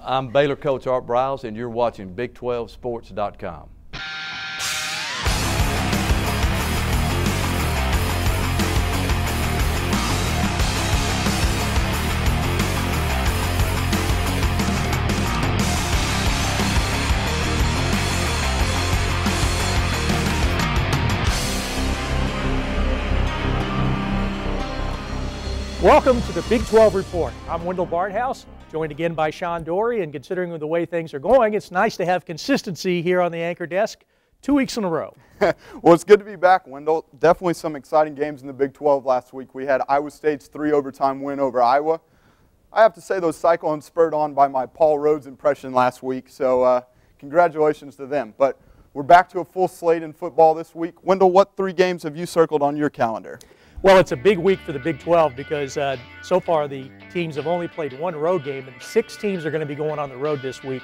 I'm Baylor coach Art Briles, and you're watching Big12Sports.com. Welcome to the Big 12 Report. I'm Wendell Barnhouse, joined again by Sean Dory, and considering the way things are going, it's nice to have consistency here on the anchor desk 2 weeks in a row. Well, it's good to be back, Wendell. Definitely some exciting games in the Big 12 last week. We had Iowa State's 3-overtime win over Iowa. I have to say those Cyclones spurred on by my Paul Rhodes impression last week, so congratulations to them. But we're back to a full slate in football this week. Wendell, what 3 games have you circled on your calendar? Well, it's a big week for the Big 12 because so far the teams have only played 1 road game, and 6 teams are going to be going on the road this week.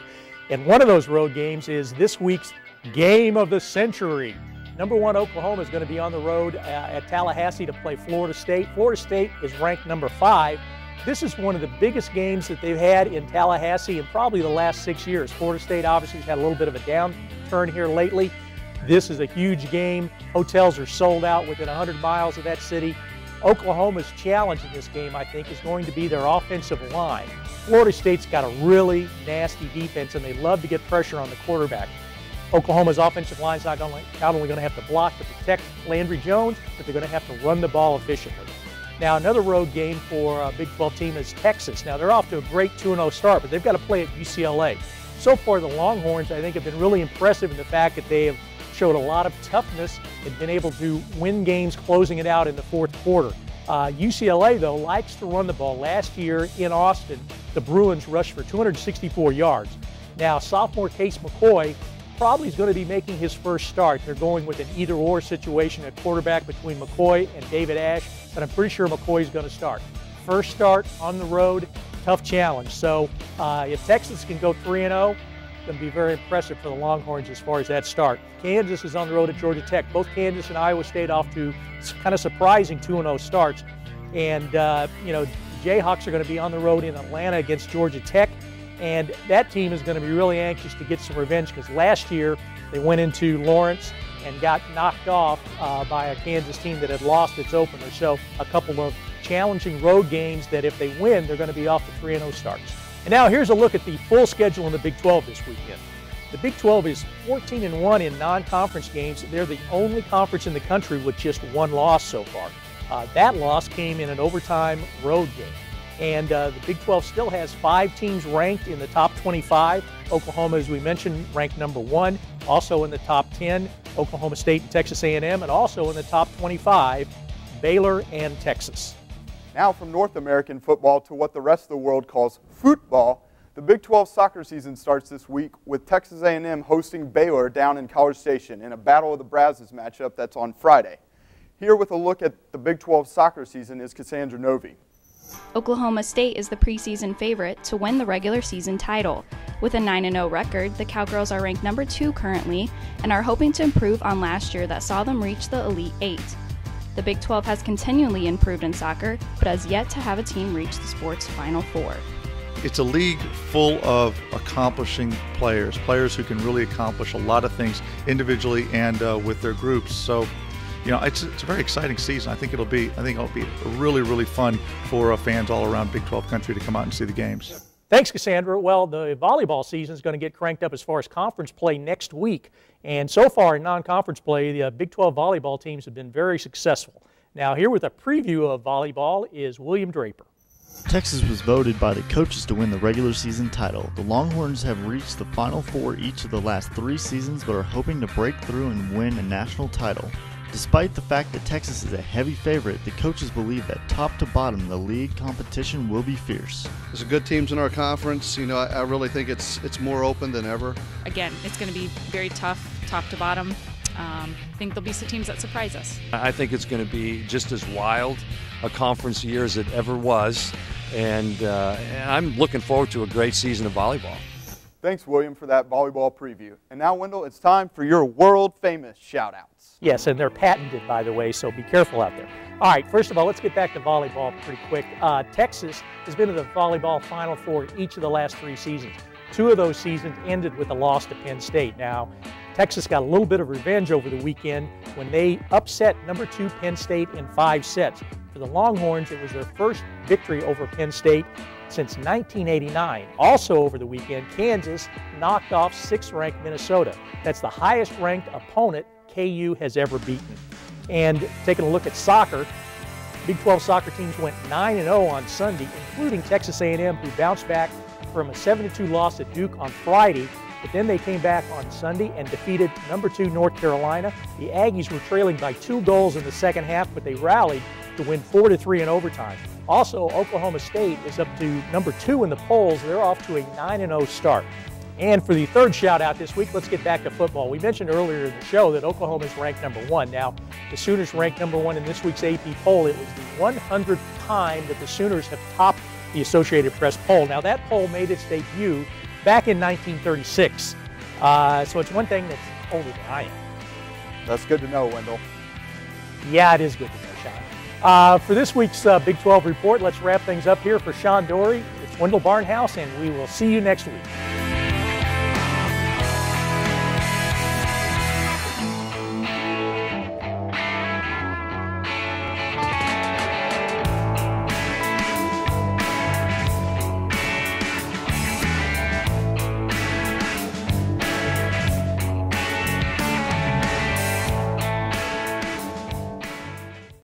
And one of those road games is this week's game of the century. Number 1 Oklahoma is going to be on the road at Tallahassee to play Florida State. Florida State is ranked number 5. This is one of the biggest games that they've had in Tallahassee in probably the last 6 years. Florida State obviously has had a little bit of a downturn here lately. This is a huge game. Hotels are sold out within 100 miles of that city. Oklahoma's challenge in this game, I think, is going to be their offensive line. Florida State's got a really nasty defense, and they love to get pressure on the quarterback. Oklahoma's offensive line is not only going to have to block to protect Landry Jones, but they're going to have to run the ball efficiently. Now, another road game for a Big 12 team is Texas. Now, they're off to a great 2-0 start, but they've got to play at UCLA. So far, the Longhorns, I think, have been really impressive in the fact that they have showed a lot of toughness and been able to win games closing it out in the fourth quarter. UCLA, though, likes to run the ball. Last year in Austin, the Bruins rushed for 264 yards. Now, sophomore Case McCoy probably is going to be making his first start. They're going with an either-or situation at quarterback between McCoy and David Ash, but I'm pretty sure McCoy is going to start. First start on the road, tough challenge. So if Texas can go 3-0, going to be very impressive for the Longhorns as far as that start. Kansas is on the road at Georgia Tech. Both Kansas and Iowa State off to kind of surprising 2-0 starts. And, the Jayhawks are going to be on the road in Atlanta against Georgia Tech. And that team is going to be really anxious to get some revenge because last year they went into Lawrence and got knocked off by a Kansas team that had lost its opener. So a couple of challenging road games that if they win, they're going to be off to 3-0 starts. And now here's a look at the full schedule in the Big 12 this weekend. The Big 12 is 14-1 in non-conference games. They're the only conference in the country with just 1 loss so far. That loss came in an overtime road game. And the Big 12 still has 5 teams ranked in the top 25. Oklahoma, as we mentioned, ranked number 1. Also in the top 10, Oklahoma State and Texas A&M, and also in the top 25, Baylor and Texas. Now from North American football to what the rest of the world calls football, the Big 12 soccer season starts this week with Texas A&M hosting Baylor down in College Station in a Battle of the Brazos matchup that's on Friday. Here with a look at the Big 12 soccer season is Cassandra Novi. Oklahoma State is the preseason favorite to win the regular season title. With a 9-0 record, the Cowgirls are ranked number 2 currently and are hoping to improve on last year that saw them reach the Elite 8. The Big 12 has continually improved in soccer, but has yet to have a team reach the sport's Final Four. It's a league full of accomplishing players who can really accomplish a lot of things individually and with their groups. So, it's a very exciting season. I think it'll be really, really fun for fans all around Big 12 country to come out and see the games. Thanks, Cassandra. Well, the volleyball season is going to get cranked up as far as conference play next week. And so far in non-conference play, the Big 12 volleyball teams have been very successful. Now, here with a preview of volleyball is William Draper. Texas was voted by the coaches to win the regular season title. The Longhorns have reached the Final Four each of the last 3 seasons, but are hoping to break through and win a national title. Despite the fact that Texas is a heavy favorite, the coaches believe that top to bottom, the league competition will be fierce. There's some good teams in our conference. I really think it's more open than ever. Again, it's going to be very tough, top to bottom. I think there'll be some teams that surprise us. I think it's going to be just as wild a conference year as it ever was, and I'm looking forward to a great season of volleyball. Thanks, William, for that volleyball preview. And now, Wendell, it's time for your world-famous shout-outs. Yes, and they're patented, by the way, so be careful out there. All right, first of all, let's get back to volleyball pretty quick. Texas has been to the volleyball Final Four each of the last 3 seasons. 2 of those seasons ended with a loss to Penn State. Now, Texas got a little bit of revenge over the weekend when they upset number 2 Penn State in 5 sets. For the Longhorns, it was their first victory over Penn State since 1989. Also over the weekend, Kansas knocked off 6th-ranked Minnesota. That's the highest-ranked opponent KU has ever beaten. And taking a look at soccer, Big 12 soccer teams went 9-0 on Sunday, including Texas A&M, who bounced back from a 7-2 loss at Duke on Friday. But then they came back on Sunday and defeated number 2 North Carolina. The Aggies were trailing by 2 goals in the second half, but they rallied to win 4-3 in overtime. Also, Oklahoma State is up to number 2 in the polls. They're off to a 9-0 start. And for the third shout out this week, let's get back to football. We mentioned earlier in the show that Oklahoma is ranked number 1. Now, the Sooners ranked number 1 in this week's AP poll. It was the 100th time that the Sooners have topped the Associated Press poll. Now, that poll made its debut back in 1936. So it's one thing that's older than I am. That's good to know, Wendell. Yeah, it is good to know, Sean. For this week's Big 12 report, let's wrap things up here. For Sean Dory, it's Wendell Barnhouse, and we will see you next week.